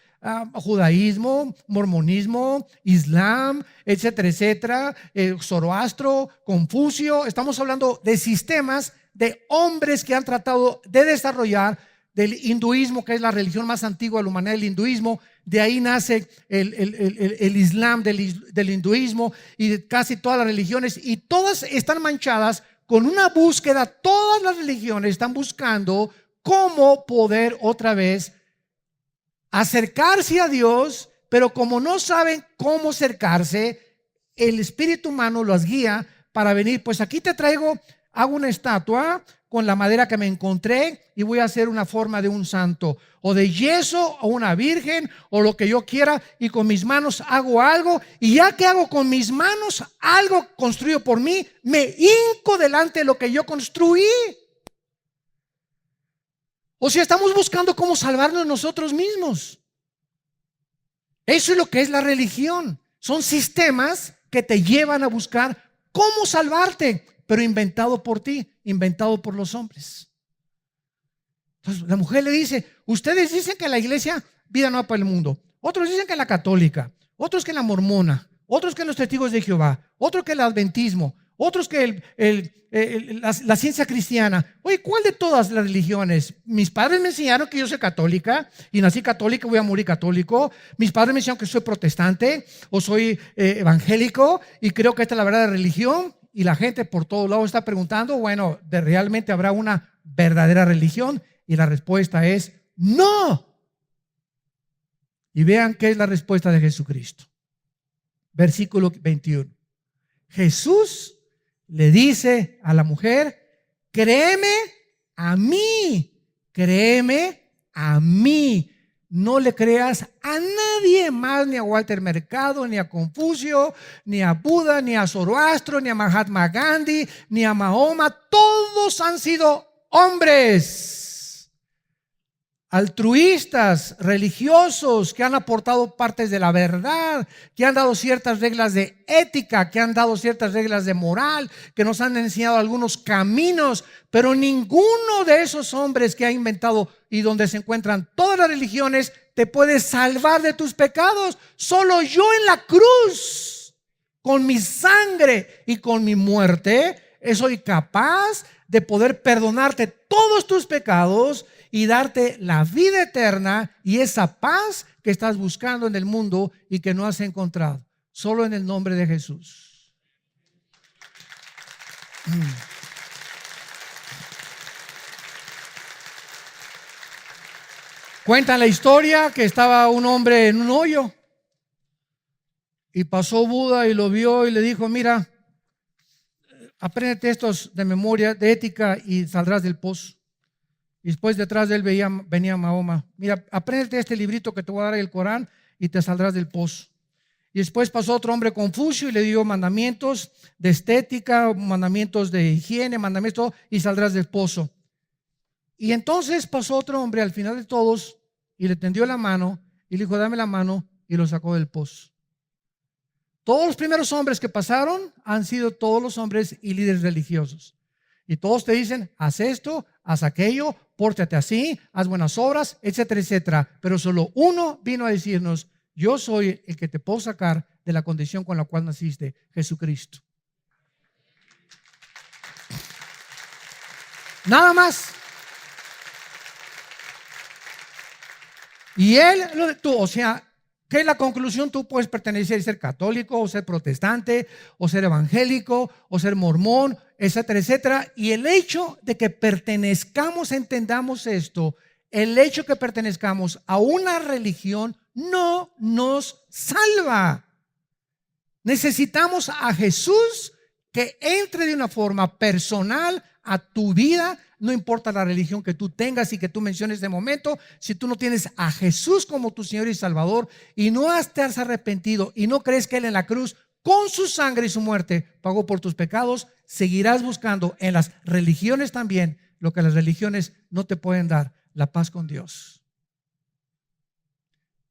judaísmo, mormonismo, islam, etcétera, etcétera, Zoroastro, Confucio. Estamos hablando de sistemas de hombres que han tratado de desarrollar, del hinduismo, que es la religión más antigua de la humanidad, el hinduismo. De ahí nace el islam del hinduismo y de casi todas las religiones, y todas están manchadas con una búsqueda. Todas las religiones están buscando cómo poder otra vez acercarse a Dios, pero como no saben cómo acercarse, el espíritu humano los guía para venir. Pues aquí te traigo, hago una estatua con la madera que me encontré y voy a hacer una forma de un santo, o de yeso, o una virgen, o lo que yo quiera, y con mis manos hago algo, y ya que hago con mis manos algo construido por mí, me hinco delante de lo que yo construí. O sea, estamos buscando cómo salvarnos nosotros mismos. Eso es lo que es la religión. Son sistemas que te llevan a buscar cómo salvarte, pero inventado por ti, inventado por los hombres. Entonces la mujer le dice: ustedes dicen que la iglesia Vida Nueva para el Mundo, otros dicen que la católica, otros que la mormona, otros que los testigos de Jehová, otros que el adventismo, otros que la ciencia cristiana. Oye, ¿cuál de todas las religiones? Mis padres me enseñaron que yo soy católica y nací católica, voy a morir católico. Mis padres me enseñaron que soy protestante o soy evangélico y creo que esta es la verdadera religión. Y la gente por todos lados está preguntando, bueno, ¿realmente habrá una verdadera religión? Y la respuesta es no. Y vean qué es la respuesta de Jesucristo. Versículo 21. Jesús le dice a la mujer: créeme a mí, créeme a mí. No le creas a nadie más, ni a Walter Mercado, ni a Confucio, ni a Buda, ni a Zoroastro, ni a Mahatma Gandhi, ni a Mahoma. Todos han sido hombres altruistas, religiosos, que han aportado partes de la verdad, que han dado ciertas reglas de ética, que han dado ciertas reglas de moral, que nos han enseñado algunos caminos, pero ninguno de esos hombres que ha inventado y donde se encuentran todas las religiones te puede salvar de tus pecados. Solo yo en la cruz, con mi sangre y con mi muerte, soy capaz de poder perdonarte todos tus pecados y darte la vida eterna y esa paz que estás buscando en el mundo y que no has encontrado. Solo en el nombre de Jesús. Cuentan la historia que estaba un hombre en un hoyo y pasó Buda y lo vio y le dijo: mira, apréndete estos de memoria, de ética, y saldrás del pozo. Y después detrás de él venía Mahoma: mira, apréndete este librito que te voy a dar, el Corán, y te saldrás del pozo. Y después pasó otro hombre, Confucio, y le dio mandamientos de estética, mandamientos de higiene, mandamientos, y saldrás del pozo. Y entonces pasó otro hombre al final de todos y le tendió la mano y le dijo: dame la mano, y lo sacó del pozo. Todos los primeros hombres que pasaron han sido todos los hombres y líderes religiosos. Y todos te dicen: haz esto, haz aquello, pórtate así, haz buenas obras, etcétera, etcétera. Pero solo uno vino a decirnos: yo soy el que te puedo sacar de la condición con la cual naciste, Jesucristo. Nada más. Y él, o sea, ¿qué es la conclusión? Tú puedes pertenecer y ser católico, o ser protestante, o ser evangélico, o ser mormón, etcétera, etcétera. Y el hecho de que pertenezcamos, entendamos esto, el hecho de que pertenezcamos a una religión no nos salva. Necesitamos a Jesús que entre de una forma personal a tu vida. No importa la religión que tú tengas y que tú menciones de momento, si tú no tienes a Jesús como tu Señor y Salvador y no te has arrepentido y no crees que Él en la cruz con su sangre y su muerte pagó por tus pecados, seguirás buscando en las religiones también lo que las religiones no te pueden dar: la paz con Dios.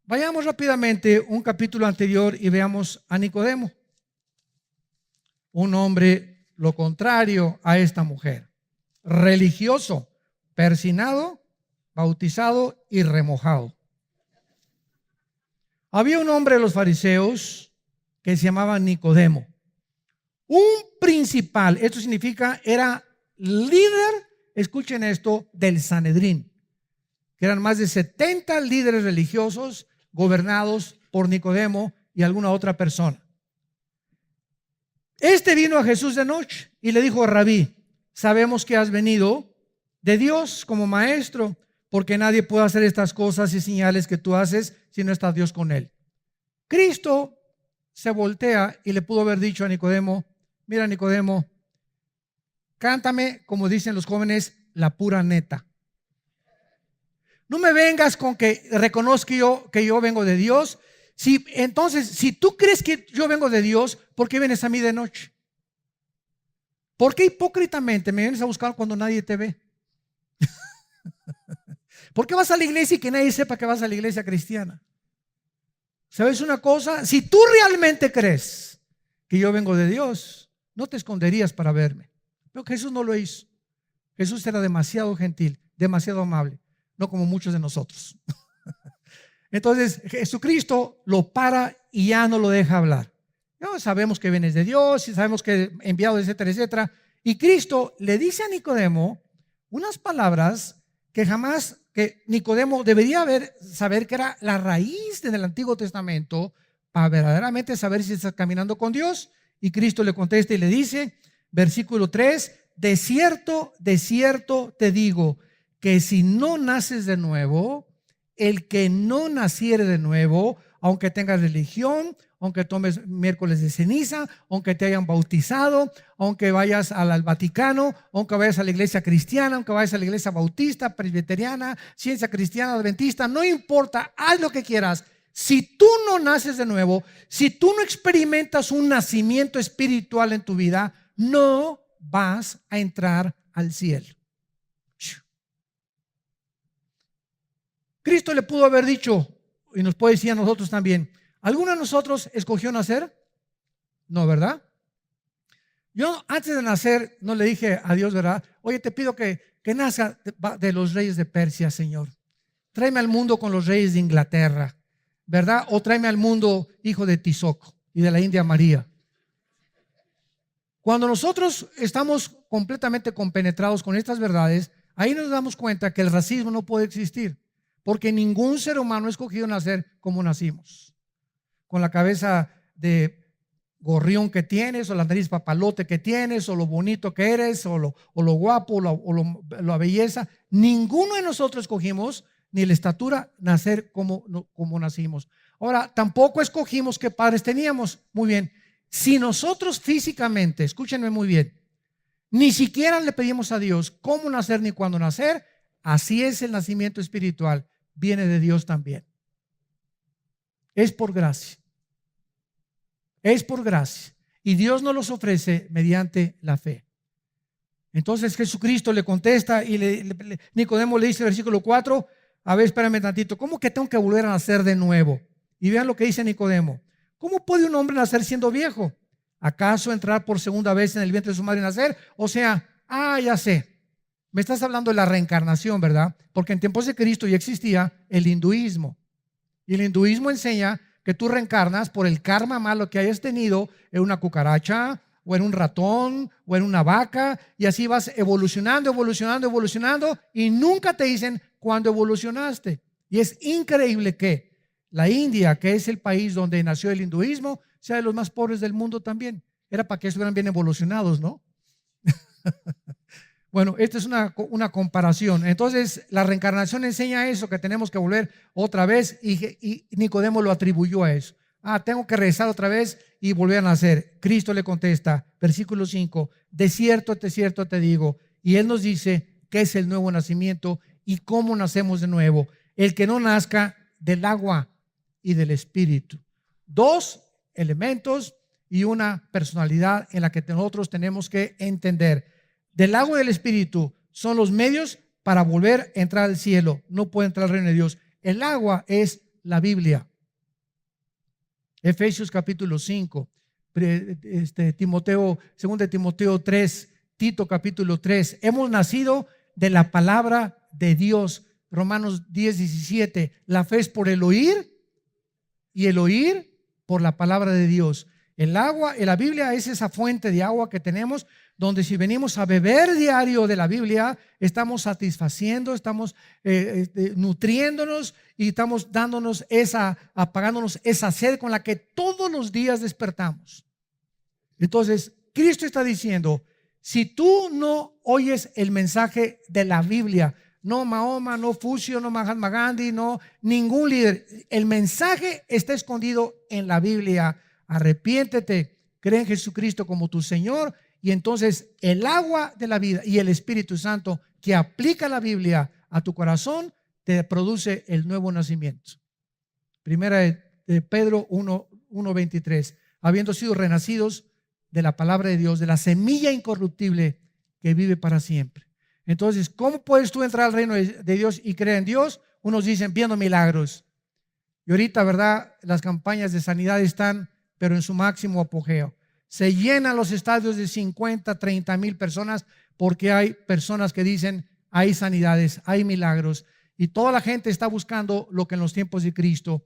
Vayamos rápidamente un capítulo anterior y veamos a Nicodemo, un hombre lo contrario a esta mujer: religioso, persinado, bautizado y remojado. Había un hombre de los fariseos que se llamaba Nicodemo, un principal. Esto significa, era líder, escuchen esto, del Sanedrín, que eran más de 70 líderes religiosos gobernados por Nicodemo y alguna otra persona. Este vino a Jesús de noche y le dijo: Rabí, sabemos que has venido de Dios como maestro, porque nadie puede hacer estas cosas y señales que tú haces si no está Dios con él. Cristo se voltea y le pudo haber dicho a Nicodemo: mira, Nicodemo, cántame, como dicen los jóvenes, la pura neta. No me vengas con que reconozca que yo vengo de Dios. Entonces, si tú crees que yo vengo de Dios, ¿por qué vienes a mí de noche? ¿Por qué hipócritamente me vienes a buscar cuando nadie te ve? ¿Por qué vas a la iglesia y que nadie sepa que vas a la iglesia cristiana? ¿Sabes una cosa? Si tú realmente crees que yo vengo de Dios, no te esconderías para verme. Pero Jesús no lo hizo. Jesús era demasiado gentil, demasiado amable, no como muchos de nosotros. Entonces Jesucristo lo para y ya no lo deja hablar. Ya sabemos que vienes de Dios y sabemos que enviado, etcétera, etcétera. Y Cristo le dice a Nicodemo unas palabras que jamás, que Nicodemo debería saber que era la raíz del Antiguo Testamento para verdaderamente saber si está caminando con Dios. Y Cristo le contesta y le dice, versículo 3: de cierto te digo que si no naces de nuevo, el que no naciere de nuevo, aunque tengas religión, aunque tomes miércoles de ceniza, aunque te hayan bautizado, aunque vayas al Vaticano, aunque vayas a la iglesia cristiana, aunque vayas a la iglesia bautista, presbiteriana, ciencia cristiana, adventista, no importa, haz lo que quieras. Si tú no naces de nuevo, si tú no experimentas un nacimiento espiritual en tu vida, no vas a entrar al cielo. Cristo le pudo haber dicho, y nos puede decir a nosotros también: ¿alguno de nosotros escogió nacer? No, ¿verdad? Yo antes de nacer no le dije a Dios, ¿verdad? Oye, te pido que nazca de los reyes de Persia, Señor. Tráeme al mundo con los reyes de Inglaterra, ¿verdad? O tráeme al mundo hijo de Tizoc y de la India María. Cuando nosotros estamos completamente compenetrados con estas verdades, Ahí nos damos cuenta que el racismo no puede existir, porque ningún ser humano ha escogido nacer como nacimos, con la cabeza de gorrión que tienes, o la nariz papalote que tienes, o lo bonito que eres, o lo guapo, o la belleza. Ninguno de nosotros escogimos, ni la estatura, nacer como nacimos. Ahora, tampoco escogimos qué padres teníamos. Muy bien, si nosotros físicamente, escúchenme muy bien, ni siquiera le pedimos a Dios cómo nacer ni cuándo nacer, así es el nacimiento espiritual, viene de Dios también. Es por gracia. Es por gracia. Y Dios nos los ofrece mediante la fe. Entonces Jesucristo le contesta y Nicodemo le dice en el versículo 4, a ver, espérame tantito, ¿cómo que tengo que volver a nacer de nuevo? Y vean lo que dice Nicodemo. ¿Cómo puede un hombre nacer siendo viejo? ¿Acaso entrar por segunda vez en el vientre de su madre y nacer? O sea, ya sé, me estás hablando de la reencarnación, ¿verdad? Porque en tiempos de Cristo ya existía el hinduismo. Y el hinduismo enseña que tú reencarnas por el karma malo que hayas tenido en una cucaracha, o en un ratón, o en una vaca, y así vas evolucionando, y nunca te dicen cuándo evolucionaste. Y es increíble que la India, que es el país donde nació el hinduismo, sea de los más pobres del mundo también. Era para que estuvieran bien evolucionados, ¿no? Bueno, esta es una comparación. Entonces, la reencarnación enseña eso, que tenemos que volver otra vez, y Nicodemo lo atribuyó a eso. Tengo que regresar otra vez y volver a nacer. Cristo le contesta, versículo 5, de cierto te digo. Y Él nos dice qué es el nuevo nacimiento y cómo nacemos de nuevo. El que no nazca del agua y del Espíritu. Dos elementos y una personalidad en la que nosotros tenemos que entender. Del agua y del Espíritu son los medios para volver a entrar al cielo. No puede entrar al reino de Dios. El agua es la Biblia. Efesios capítulo 5, Timoteo, 2 Timoteo 3, Tito capítulo 3. Hemos nacido de la palabra de Dios. Romanos 10, 17. La fe es por el oír, y el oír por la palabra de Dios. El agua, la Biblia es esa fuente de agua que tenemos, donde si venimos a beber diario de la Biblia, estamos satisfaciendo, estamos nutriéndonos, y estamos apagándonos esa sed con la que todos los días despertamos. Entonces, Cristo está diciendo, si tú no oyes el mensaje de la Biblia, no Mahoma, no Fucio, no Mahatma Gandhi, no ningún líder, el mensaje está escondido en la Biblia. Arrepiéntete, cree en Jesucristo como tu Señor, y entonces el agua de la vida y el Espíritu Santo que aplica la Biblia a tu corazón te produce el nuevo nacimiento. Primera de Pedro 1:23, habiendo sido renacidos de la palabra de Dios, de la semilla incorruptible que vive para siempre. Entonces, ¿cómo puedes tú entrar al reino de Dios y creer en Dios? Unos dicen viendo milagros. Y ahorita, ¿verdad? Las campañas de sanidad están, pero en su máximo apogeo. Se llenan los estadios de 50, 30 mil personas, porque hay personas que dicen hay sanidades, hay milagros, y toda la gente está buscando lo que en los tiempos de Cristo.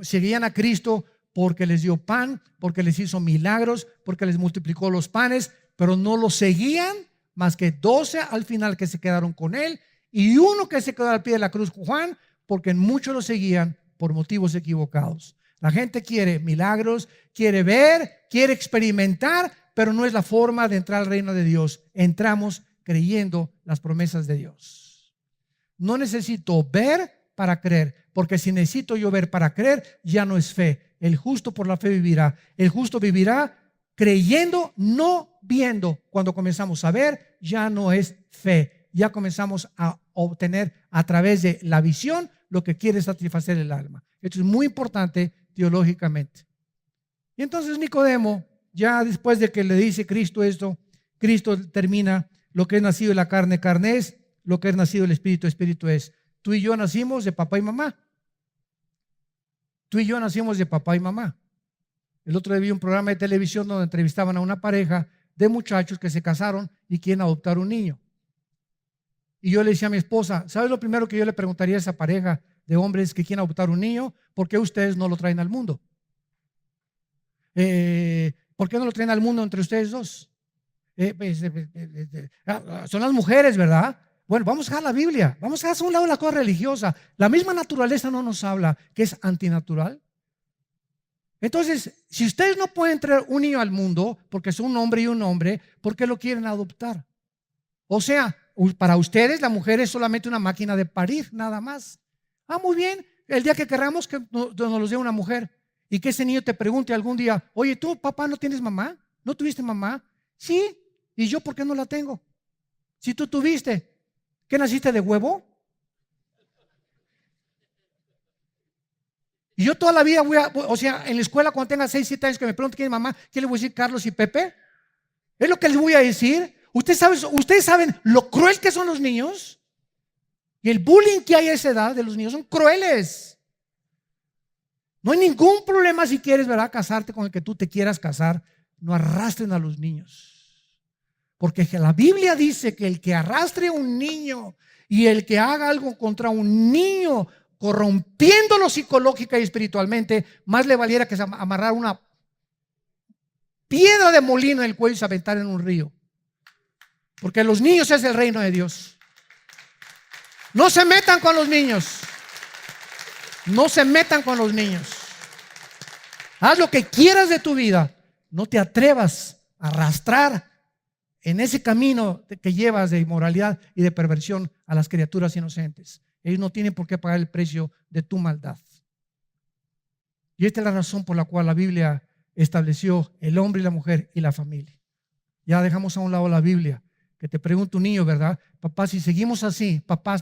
Seguían a Cristo porque les dio pan, porque les hizo milagros, porque les multiplicó los panes, pero no lo seguían más que 12 al final que se quedaron con él, y uno que se quedó al pie de la cruz, Juan, porque muchos lo seguían por motivos equivocados. La gente quiere milagros, quiere ver, quiere experimentar, pero no es la forma de entrar al reino de Dios. Entramos creyendo las promesas de Dios. No necesito ver para creer, porque si necesito yo ver para creer, ya no es fe. El justo por la fe vivirá. El justo vivirá creyendo, no viendo. Cuando comenzamos a ver, ya no es fe. Ya comenzamos a obtener a través de la visión lo que quiere satisfacer el alma. Esto es muy importante teológicamente. Y entonces Nicodemo, ya después de que le dice Cristo esto, Cristo termina: lo que es nacido de la carne, carne es; lo que es nacido del Espíritu, Espíritu es. Tú y yo nacimos de papá y mamá. Tú y yo nacimos de papá y mamá. El otro día vi un programa de televisión donde entrevistaban a una pareja de muchachos que se casaron y quieren adoptar un niño. Y yo le decía a mi esposa, ¿sabes lo primero que yo le preguntaría a esa pareja de hombres que quieren adoptar un niño? ¿Por qué ustedes no lo traen al mundo? ¿Por qué no lo traen al mundo entre ustedes dos? Son las mujeres, ¿verdad? Bueno, vamos a dejar la Biblia, vamos a dejar a un lado la cosa religiosa. La misma naturaleza no nos habla que es antinatural. Entonces, si ustedes no pueden traer un niño al mundo porque son un hombre y un hombre, ¿por qué lo quieren adoptar? O sea, para ustedes la mujer es solamente una máquina de parir, nada más. Muy bien, el día que queramos que nos los dé una mujer y que ese niño te pregunte algún día, oye, ¿tú, papá, no tienes mamá? ¿No tuviste mamá? Sí, ¿y yo por qué no la tengo? Si tú tuviste, ¿qué naciste de huevo? Y yo toda la vida o sea, en la escuela cuando tenga 6, 7 años que me pregunten quién es mamá, ¿qué le voy a decir, Carlos y Pepe? Es lo que les voy a decir. Ustedes saben lo cruel que son los niños. Y el bullying que hay a esa edad de los niños son crueles. No hay ningún problema si quieres, ¿verdad?, casarte con el que tú te quieras casar. No arrastren a los niños. Porque la Biblia dice que el que arrastre a un niño y el que haga algo contra un niño, corrompiéndolo psicológica y espiritualmente, más le valiera que amarrar una piedra de molino en el cuello y se aventar en un río. Porque los niños es el reino de Dios. No se metan con los niños. No se metan con los niños. Haz lo que quieras de tu vida. No te atrevas a arrastrar en ese camino que llevas de inmoralidad y de perversión a las criaturas inocentes. Ellos no tienen por qué pagar el precio de tu maldad. Y esta es la razón por la cual la Biblia estableció el hombre y la mujer y la familia. Ya dejamos a un lado la Biblia. Que te pregunta un niño, ¿verdad? Papá, si seguimos así, papá,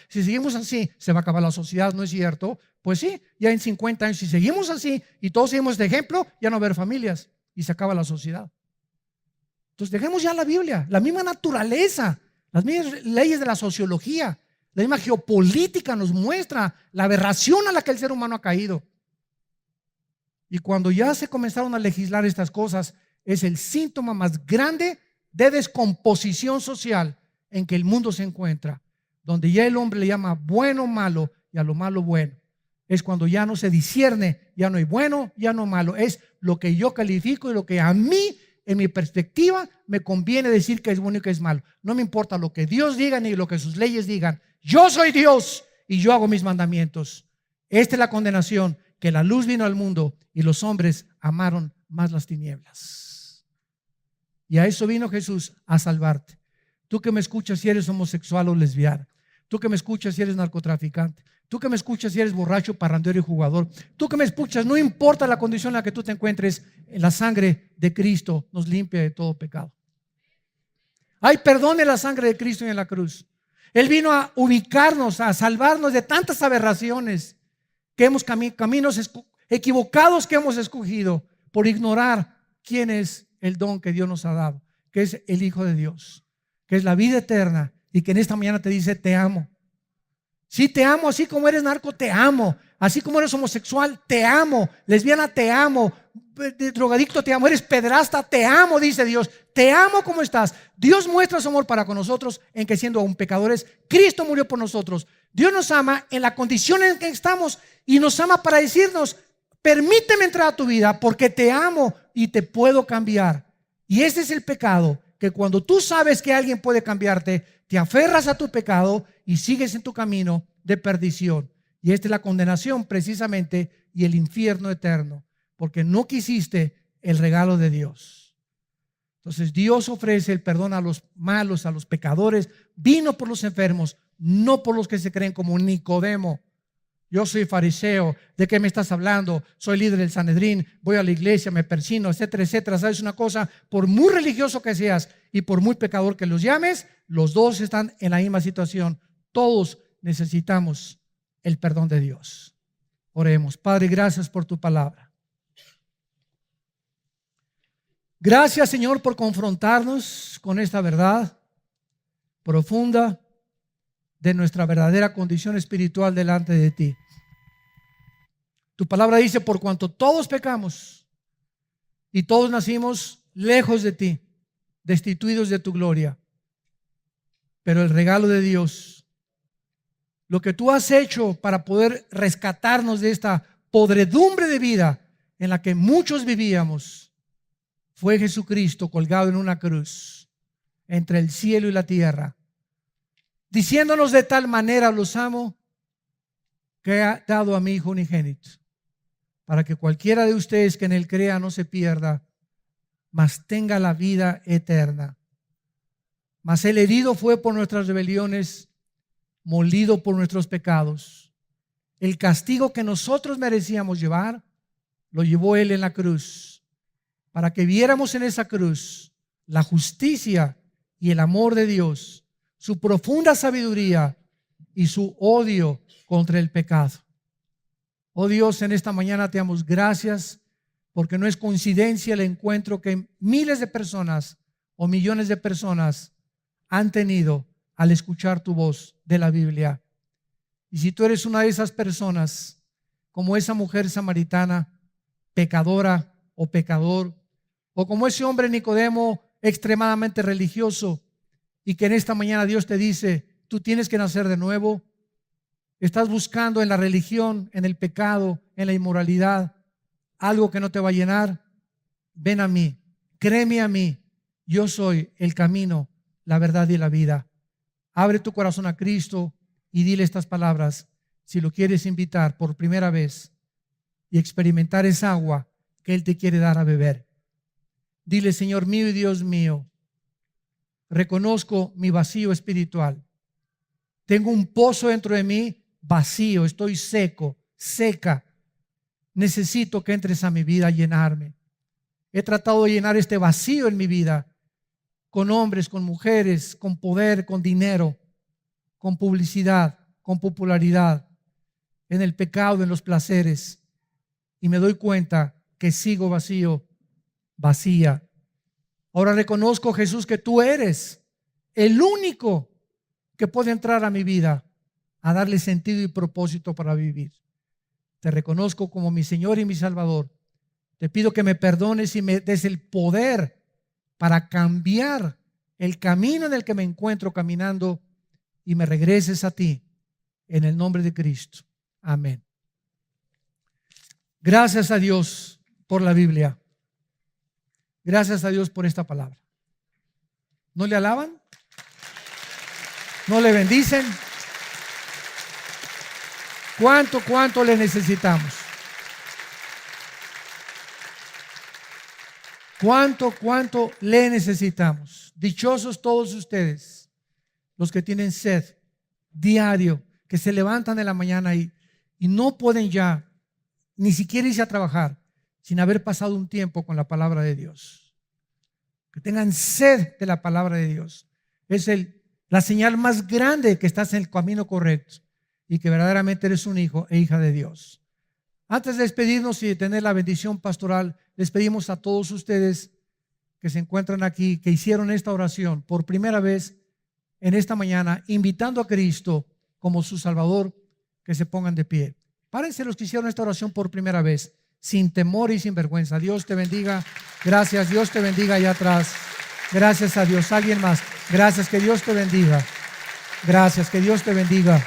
si seguimos así, se va a acabar la sociedad, ¿no es cierto? Pues sí, ya en 50 años, si seguimos así y todos seguimos de ejemplo, ya no va a haber familias y se acaba la sociedad. Entonces dejemos ya la Biblia, la misma naturaleza, las mismas leyes de la sociología, la misma geopolítica nos muestra la aberración a la que el ser humano ha caído. Y cuando ya se comenzaron a legislar estas cosas, es el síntoma más grande de descomposición social en que el mundo se encuentra, donde ya el hombre le llama bueno malo y a lo malo bueno. Es cuando ya no se discierne, ya no hay bueno, ya no malo. Es lo que yo califico y lo que a mí, en mi perspectiva, me conviene decir que es bueno y que es malo. No me importa lo que Dios diga ni lo que sus leyes digan. Yo soy Dios y yo hago mis mandamientos. Esta es la condenación, que la luz vino al mundo y los hombres amaron más las tinieblas. Y a eso vino Jesús, a salvarte. Tú que me escuchas si eres homosexual o lesbiana, tú que me escuchas si eres narcotraficante, tú que me escuchas si eres borracho, parrandero y jugador, tú que me escuchas, no importa la condición en la que tú te encuentres, la sangre de Cristo nos limpia de todo pecado. Hay perdón en la sangre de Cristo y en la cruz. Él vino a ubicarnos, a salvarnos de tantas aberraciones que hemos caminos equivocados que hemos escogido por ignorar quién es el don que Dios nos ha dado, que es el Hijo de Dios, que es la vida eterna y que en esta mañana te dice te amo. Sí, te amo, así como eres narco, te amo. Así como eres homosexual, te amo. Lesbiana, te amo. Drogadicto, te amo. Eres pedrasta, te amo, dice Dios. Te amo como estás. Dios muestra su amor para con nosotros en que siendo aún pecadores, Cristo murió por nosotros. Dios nos ama en la condición en que estamos y nos ama para decirnos, permíteme entrar a tu vida porque te amo y te puedo cambiar. Y ese es el pecado, que cuando tú sabes que alguien puede cambiarte, te aferras a tu pecado y sigues en tu camino de perdición. Y esta es la condenación precisamente y el infierno eterno, porque no quisiste el regalo de Dios. Entonces Dios ofrece el perdón a los malos, a los pecadores. Vino por los enfermos, no por los que se creen como Nicodemo. Yo soy fariseo, ¿de qué me estás hablando? Soy líder del Sanedrín, voy a la iglesia, me persino, etcétera, etcétera. ¿Sabes una cosa? Por muy religioso que seas y por muy pecador que los llames, los dos están en la misma situación. Todos necesitamos el perdón de Dios. Oremos. Padre, gracias por tu palabra. Gracias, Señor, por confrontarnos con esta verdad profunda de nuestra verdadera condición espiritual delante de ti. Tu palabra dice, por cuanto todos pecamos y todos nacimos lejos de ti, destituidos de tu gloria, pero el regalo de Dios, lo que tú has hecho para poder rescatarnos de esta podredumbre de vida en la que muchos vivíamos, fue Jesucristo colgado en una cruz entre el cielo y la tierra, diciéndonos de tal manera los amo, que ha dado a mi Hijo unigénito, para que cualquiera de ustedes que en él crea no se pierda, mas tenga la vida eterna. Mas el herido fue por nuestras rebeliones, molido por nuestros pecados. El castigo que nosotros merecíamos llevar, lo llevó él en la cruz, para que viéramos en esa cruz la justicia y el amor de Dios, su profunda sabiduría y su odio contra el pecado. Oh Dios, en esta mañana te damos gracias, porque no es coincidencia el encuentro que miles de personas o millones de personas han tenido al escuchar tu voz de la Biblia. Y si tú eres una de esas personas, como esa mujer samaritana, pecadora o pecador, o como ese hombre Nicodemo, extremadamente religioso, y que en esta mañana Dios te dice, tú tienes que nacer de nuevo, estás buscando en la religión, en el pecado, en la inmoralidad, algo que no te va a llenar, ven a mí, créeme a mí, yo soy el camino, la verdad y la vida. Abre tu corazón a Cristo y dile estas palabras si lo quieres invitar por primera vez y experimentar esa agua que Él te quiere dar a beber. Dile, Señor mío y Dios mío, reconozco mi vacío espiritual. Tengo un pozo dentro de mí vacío, estoy seco, seca. Necesito que entres a mi vida a llenarme. He tratado de llenar este vacío en mi vida con hombres, con mujeres, con poder, con dinero, con publicidad, con popularidad, en el pecado, en los placeres. Y me doy cuenta que sigo vacío, vacía. Ahora reconozco, Jesús, que tú eres el único que puede entrar a mi vida a darle sentido y propósito para vivir. Te reconozco como mi Señor y mi Salvador. Te pido que me perdones y me des el poder para cambiar el camino en el que me encuentro caminando y me regreses a ti en el nombre de Cristo. Amén. Gracias a Dios por la Biblia. Gracias a Dios por esta palabra. ¿No le alaban? ¿No le bendicen? ¿Cuánto le necesitamos? ¿Cuánto le necesitamos? Dichosos todos ustedes, los que tienen sed diario, que se levantan en la mañana y no pueden ya ni siquiera irse a trabajar sin haber pasado un tiempo con la palabra de Dios. Que tengan sed de la palabra de Dios. Es la señal más grande que estás en el camino correcto y que verdaderamente eres un hijo e hija de Dios. Antes de despedirnos y de tener la bendición pastoral, les pedimos a todos ustedes que se encuentran aquí, que hicieron esta oración por primera vez en esta mañana, invitando a Cristo como su Salvador, que se pongan de pie. Párense los que hicieron esta oración por primera vez, sin temor y sin vergüenza. Dios te bendiga. Gracias. Dios te bendiga allá atrás. Gracias a Dios. Alguien más. Gracias. Que Dios te bendiga. Gracias. Que Dios te bendiga.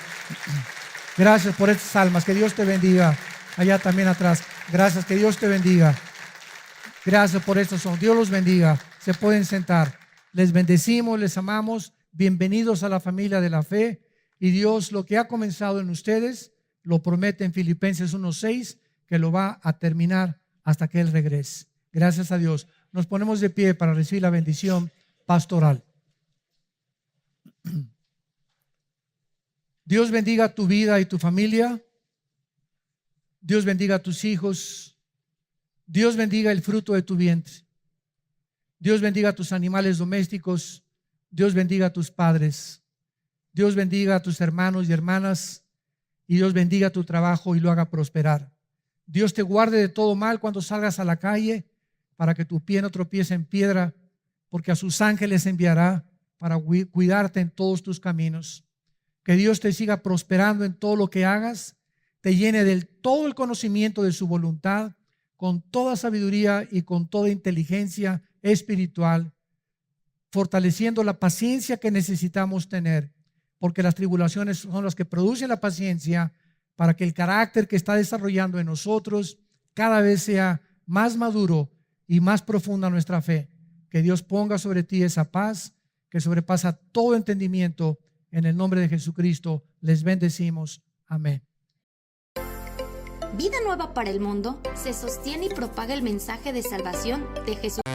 Gracias por estas almas. Que Dios te bendiga. Allá también atrás. Gracias. Que Dios te bendiga. Gracias por estos son. Dios los bendiga. Se pueden sentar. Les bendecimos, les amamos. Bienvenidos a la familia de la fe. Y Dios lo que ha comenzado en ustedes lo promete en Filipenses 1:6 que lo va a terminar hasta que Él regrese. Gracias a Dios. Nos ponemos de pie para recibir la bendición pastoral. Dios bendiga tu vida y tu familia. Dios bendiga a tus hijos. Dios bendiga el fruto de tu vientre. Dios bendiga a tus animales domésticos. Dios bendiga a tus padres. Dios bendiga a tus hermanos y hermanas. Y Dios bendiga tu trabajo y lo haga prosperar. Dios te guarde de todo mal cuando salgas a la calle, para que tu pie no tropiece en piedra, porque a sus ángeles enviará para cuidarte en todos tus caminos. Que Dios te siga prosperando en todo lo que hagas, te llene del todo el conocimiento de su voluntad, con toda sabiduría y con toda inteligencia espiritual, fortaleciendo la paciencia que necesitamos tener, porque las tribulaciones son las que producen la paciencia, para que el carácter que está desarrollando en nosotros cada vez sea más maduro y más profunda nuestra fe. Que Dios ponga sobre ti esa paz que sobrepasa todo entendimiento En el nombre de Jesucristo les bendecimos. Amén. Vida Nueva para el Mundo se sostiene y propaga el mensaje de salvación de Jesús.